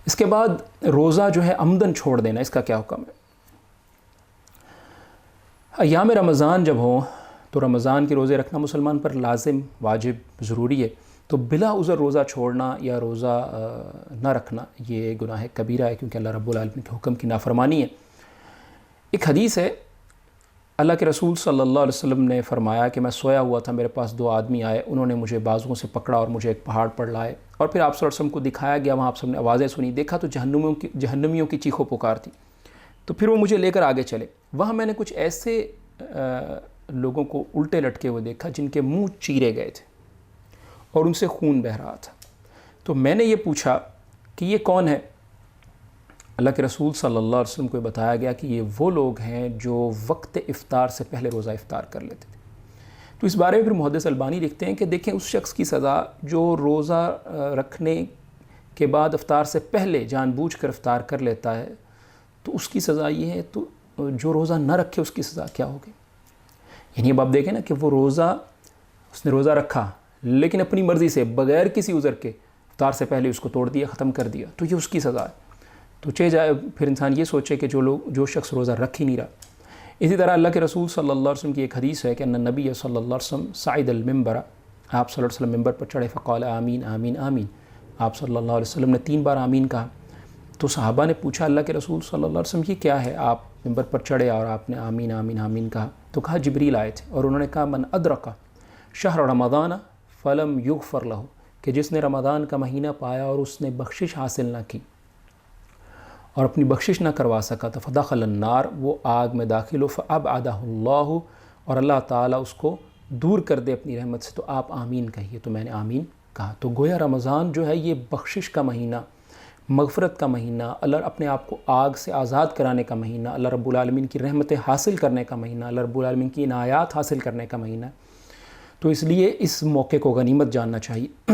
اس کے بعد روزہ جو ہے عمدن چھوڑ دینا، اس کا کیا حکم ہے؟ ایام رمضان جب ہوں تو رمضان کے روزے رکھنا مسلمان پر لازم، واجب، ضروری ہے، تو بلا عذر روزہ چھوڑنا یا روزہ نہ رکھنا یہ گناہ کبیرہ ہے، کیونکہ اللہ رب العالمین کے حکم کی نافرمانی ہے۔ ایک حدیث ہے، اللہ کے رسول صلی اللہ علیہ وسلم نے فرمایا کہ میں سویا ہوا تھا، میرے پاس دو آدمی آئے، انہوں نے مجھے بازوؤں سے پکڑا اور مجھے ایک پہاڑ پر لائے، اور پھر آپ صلی اللہ علیہ وسلم کو دکھایا گیا، وہاں آپ سب نے آوازیں سنی، دیکھا تو جہنمیوں کی چیخ و پکار تھی، تو پھر وہ مجھے لے کر آگے چلے، وہاں میں نے کچھ ایسے لوگوں کو الٹے لٹکے ہوئے دیکھا جن کے منہ چیرے گئے تھے اور ان سے خون بہہ رہا تھا۔ تو میں نے یہ پوچھا کہ یہ کون ہے؟ اللہ کے رسول صلی اللہ علیہ وسلم کو بتایا گیا کہ یہ وہ لوگ ہیں جو وقت افطار سے پہلے روزہ افطار کر لیتے تھے۔ تو اس بارے میں پھر محدث البانی لکھتے ہیں کہ دیکھیں اس شخص کی سزا جو روزہ رکھنے کے بعد افطار سے پہلے جان بوجھ کر افطار کر لیتا ہے تو اس کی سزا یہ ہے، تو جو روزہ نہ رکھے اس کی سزا کیا ہوگی؟ یعنی اب آپ دیکھیں نا کہ وہ اس نے روزہ رکھا لیکن اپنی مرضی سے بغیر کسی عذر کے افطار سے پہلے اس کو توڑ دیا، ختم کر دیا، تو یہ اس کی سزا ہے۔ تو جائے پھر انسان یہ سوچے کہ جو شخص روزہ رکھ ہی نہیں رہا۔ اسی طرح اللہ کے رسول صلی اللہ علیہ وسلم کی ایک حدیث ہے کہ ان نبی صلی اللہ علیہ وسلم صعد المنبر، آپ صلی اللہ علیہ وسلم ممبر پر چڑھے، فقال آمین آمین آمین، آپ صلی اللہ علیہ وسلم نے 3 بار آمین کہا۔ تو صحابہ نے پوچھا اللہ کے رسول صلی اللہ علیہ وسلم یہ کیا ہے، آپ ممبر پر چڑھے اور آپ نے آمین آمین آمین کہا؟ تو کہا جبریل آئے تھے اور انہوں نے کہا من ادرک شہر رمضان فلم یغفر لہ، کہ جس نے رمضان کا مہینہ پایا اور اس نے بخشش حاصل نہ کی اور اپنی بخشش نہ کروا سکا تو فدخل النار، وہ آگ میں داخل ہو، فابعدہ اللہ، اور اللہ تعالیٰ اس کو دور کر دے اپنی رحمت سے۔ تو آپ آمین کہیے، تو میں نے آمین کہا۔ تو گویا رمضان جو ہے یہ بخشش کا مہینہ، مغفرت کا مہینہ، اللہ اپنے آپ کو آگ سے آزاد کرانے کا مہینہ، اللہ رب العالمین کی رحمتیں حاصل کرنے کا مہینہ، اللہ رب العالمین کی عنایات حاصل کرنے کا مہینہ، تو اس لیے اس موقع کو غنیمت جاننا چاہیے۔